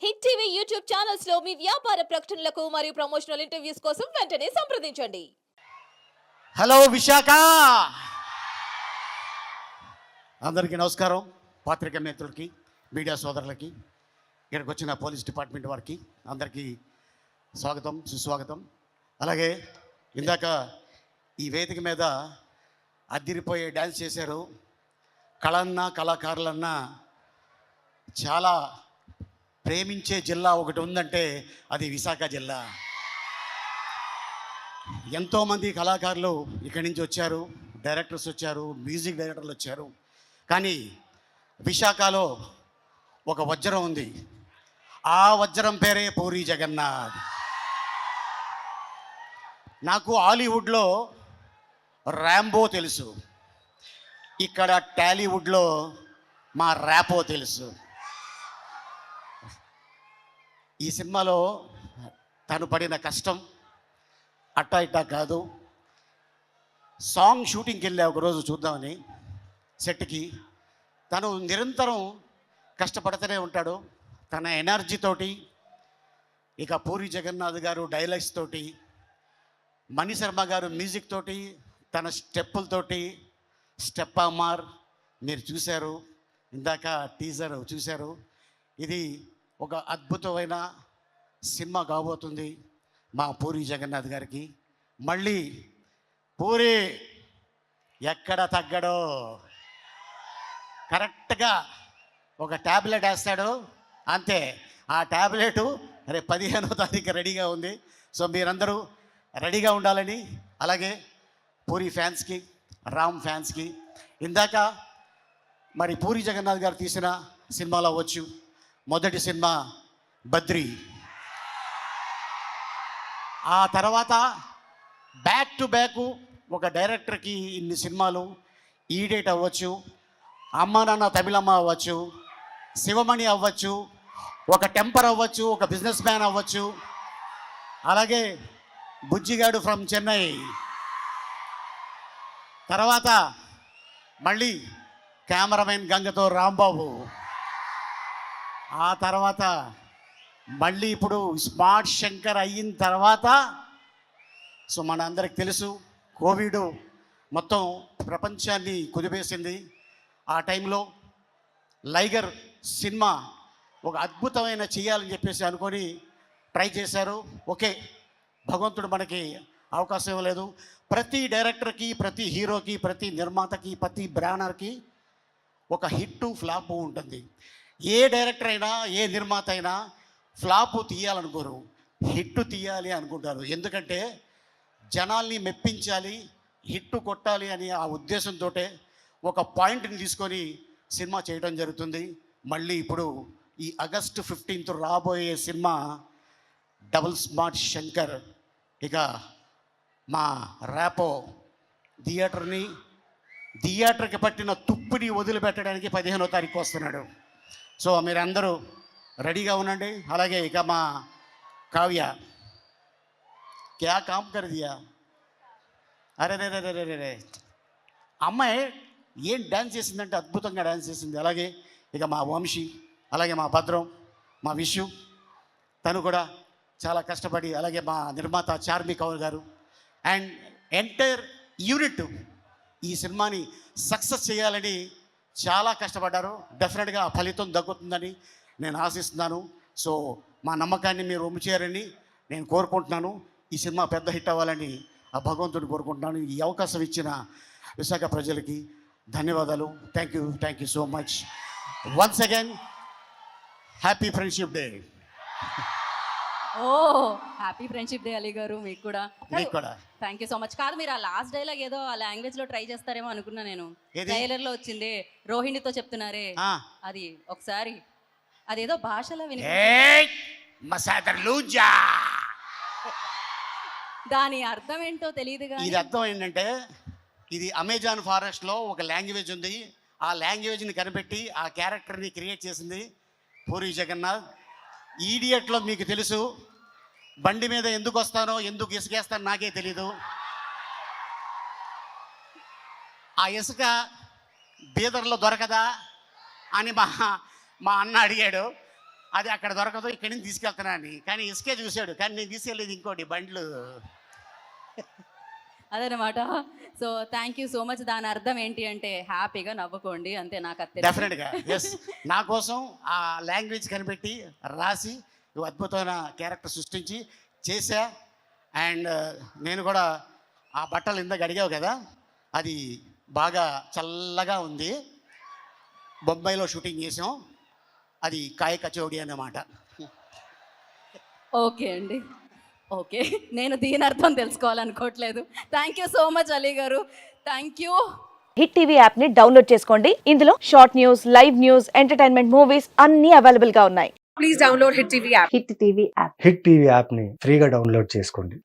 Hit TV YouTube channels లో మీ వ్యాపార ప్రకటనలకు మరియు ప్రమోషనల్ ఇంటర్వ్యూస్ కోసం వెంటనే సంప్రదించండి. హలో విశాఖ, అందరికీ నమస్కారం. పాత్రికా మిత్రులకి, మీడియా సోదరులకి, ఇక్కడికి వచ్చిన పోలీస్ డిపార్ట్మెంట్ వారికి అందరికీ స్వాగతం, సుస్వాగతం. అలాగే ఇందాక ఈ వేదిక మీద అద్దిరిపోయే డ్యాన్స్ చేశారు. కళన్నా కళాకారులన్నా చాలా ప్రేమించే జిల్లా ఒకటి ఉందంటే అది విశాఖ జిల్లా. ఎంతోమంది కళాకారులు ఇక్కడి నుంచి వచ్చారు, డైరెక్టర్స్ వచ్చారు, మ్యూజిక్ డైరెక్టర్లు వచ్చారు. కానీ విశాఖలో ఒక వజ్రం ఉంది. ఆ వజ్రం పేరే పూరి జగన్నాథ్. నాకు హాలీవుడ్లో ర్యాంబో తెలుసు, ఇక్కడ టాలీవుడ్లో మా ర్యాపో తెలుసు. ఈ సినిమాలో తను పడిన కష్టం అట్టా ఇట్టా కాదు. సాంగ్ షూటింగ్కి వెళ్ళా ఒకరోజు చూద్దామని సెట్కి. తను నిరంతరం కష్టపడుతూనే ఉంటాడు. తన ఎనర్జీతోటి, ఇక పూరి జగన్నాథ్ గారు డైలాగ్స్ తోటి, మణిశర్మ గారు మ్యూజిక్ తోటి, తన స్టెప్పులతోటి, స్టెప్ అమార్ మీరు చూశారు, ఇందాక టీజర్ చూశారు. ఇది ఒక అద్భుతమైన సినిమా కాబోతుంది మా పూరి జగన్నాథ్ గారికి. మళ్ళీ పూరి ఎక్కడ తగ్గడో, కరెక్ట్గా ఒక ట్యాబ్లెట్ వేస్తాడు అంతే. ఆ ట్యాబ్లెట్ రేపు 15వ తారీఖు రెడీగా ఉంది. సో మీరందరూ రెడీగా ఉండాలని, అలాగే పూరి ఫ్యాన్స్కి, రామ్ ఫ్యాన్స్కి. ఇందాక మరి పూరి జగన్నాథ్ గారు తీసిన సినిమాలో అవ్వచ్చు, మొదటి సినిమా బద్రి, ఆ తర్వాత బ్యాక్ టు బ్యాక్ ఒక డైరెక్టర్కి ఇన్ని సినిమాలు, ఈడేట్ అవ్వచ్చు, అమ్మ నాన్న తమిళమ్మ అవ్వచ్చు, శివమణి అవ్వచ్చు, ఒక టెంపర్ అవ్వచ్చు, ఒక బిజినెస్ మ్యాన్ అవ్వచ్చు, అలాగే బుజ్జిగాడు ఫ్రమ్ చెన్నై, తర్వాత మళ్ళీ కెమెరామెన్ గంగతో రాంబాబు, ఆ తర్వాత మళ్ళీ ఇప్పుడు స్మార్ట్ శంకర్ అయిన తర్వాత. సో మన అందరికి తెలుసు కోవిడ్ మొత్తం ప్రపంచాన్ని కుదిపేసింది. ఆ టైంలో లైగర్ సినిమా ఒక అద్భుతమైన చేయాలని చెప్పేసి అనుకొని ట్రై చేశారు. ఓకే, భగవంతుడు మనకి అవకాశం ఇవ్వలేదు. ప్రతి డైరెక్టర్కి, ప్రతి హీరోకి, ప్రతి నిర్మాతకి, ప్రతి బ్యానర్కి ఒక హిట్ ఫ్లాప్ ఉంటుంది. ఏ డైరెక్టర్ అయినా, ఏ నిర్మాత అయినా ఫ్లాప్ తీయాలనుకోరు, హిట్ తీయాలి అనుకుంటారు. ఎందుకంటే జనాల్ని మెప్పించాలి, హిట్ కొట్టాలి అని ఆ ఉద్దేశంతో ఒక పాయింట్ని తీసుకొని సినిమా చేయడం జరుగుతుంది. మళ్ళీ ఇప్పుడు ఈ ఆగస్టు 15th రాబోయే సినిమా డబుల్ స్మార్ట్ శంకర్. ఇక మా ర్యాపో థియేటర్కి పట్టిన తుప్పిని వదిలిపెట్టడానికి 15వ తారీఖు వస్తున్నాడు. సో మీరందరూ రెడీగా ఉండండి. అలాగే ఇక మా కావ్య క్యా కామ్ కర్ దియా, అరే రే రే రే రే రే, అమ్మాయి ఏం డ్యాన్స్ చేసిందంటే అద్భుతంగా డ్యాన్స్ చేసింది. అలాగే ఇక మా వంశీ, అలాగే మా భద్రం, మా విషు, తను కూడా చాలా కష్టపడి, అలాగే మా నిర్మాత చార్మి కౌర్ గారు అండ్ ఎంటైర్ యూనిట్ ఈ సినిమాని సక్సెస్ చేయాలని చాలా కష్టపడ్డారు. డెఫినెట్గా ఫలితం దక్కుతుందని నేను ఆశిస్తున్నాను. సో మా నమ్మకాన్ని మీరు ఒమ్ము చేయాలని నేను కోరుకుంటున్నాను. ఈ సినిమా పెద్ద హిట్ అవ్వాలని ఆ భగవంతుడిని కోరుకుంటున్నాను. ఈ అవకాశం ఇచ్చిన విశాఖ ప్రజలకి ధన్యవాదాలు. Thank you so much. Once again happy friendship day. Oh happy friendship day Ali garu. మీకు కూడా థ్యాంక్ యూ సో మచ్. కాదు, మీరు ఆ లాస్ట్ డైలాగ్ ఏదో ఆ లాంగ్వేజ్ లో ట్రై చేస్తారేమో అనుకున్నా నేను. ట్రైలర్ లో వచ్చింది, రోహిణితో చెప్తున్నారే, అది ఒకసారి అదేదో భాషలో విని దాని అర్థం ఏంటో తెలియదుగా. ఇది అర్థం ఏంటంటే, ఇది అమెజాన్ ఫారెస్ట్లో ఒక లాంగ్వేజ్ ఉంది. ఆ లాంగ్వేజ్ని కనిపెట్టి ఆ క్యారెక్టర్ని క్రియేట్ చేసింది పూరి జగన్నాథ్. ఈడియట్లో మీకు తెలుసు, బండి మీద ఎందుకు వస్తానో, ఎందుకు ఇసుకేస్తానో నాకే తెలీదు. ఆ ఇసుక బీదర్లో దొరకదా అని మా అన్న అడిగాడు. అది అక్కడ దొరకదు, ఇక్కడి నుంచి తీసుకెళ్తున్నా అని. కానీ ఇసుకే చూశాడు, కానీ నేను తీసుకెళ్ళేది ఇంకోటి బండ్లు. అదనమాట. So thank you so much. దాని అర్థం ఏంటి అంటే హ్యాపీగా నవ్వుకోండి అంతే. నాకు అది తెలుసు. డెఫినెట్గా ఎస్. నా కోసం ఆ లాంగ్వేజ్ కనిపెట్టి రాసి నువ్వు అద్భుతమైన క్యారెక్టర్ సృష్టించి చేశా. అండ్ నేను కూడా ఆ బట్టలు ఇందాక అడిగావు కదా, అది బాగా చల్లగా ఉంది. బొంబాయిలో షూటింగ్ చేసాం, అది కాయ కచోడి అన్నమాట. ఓకే అండి, ఓకే. నేను దీని అర్థం తెలుసుకోవాలనుకోవట్లేదు. Thank you so much Ali garu, thank you. Hit TV app ని డౌన్లోడ్ చేసుకోండి. ఇందులో short news, live news, entertainment movies అన్ని అవైలబుల్ గా ఉన్నాయి. Please download Hit TV app. Hit TV app. హిట్ టీవీ యాప్ని ఫ్రీగా డౌన్లోడ్ చేసుకోండి.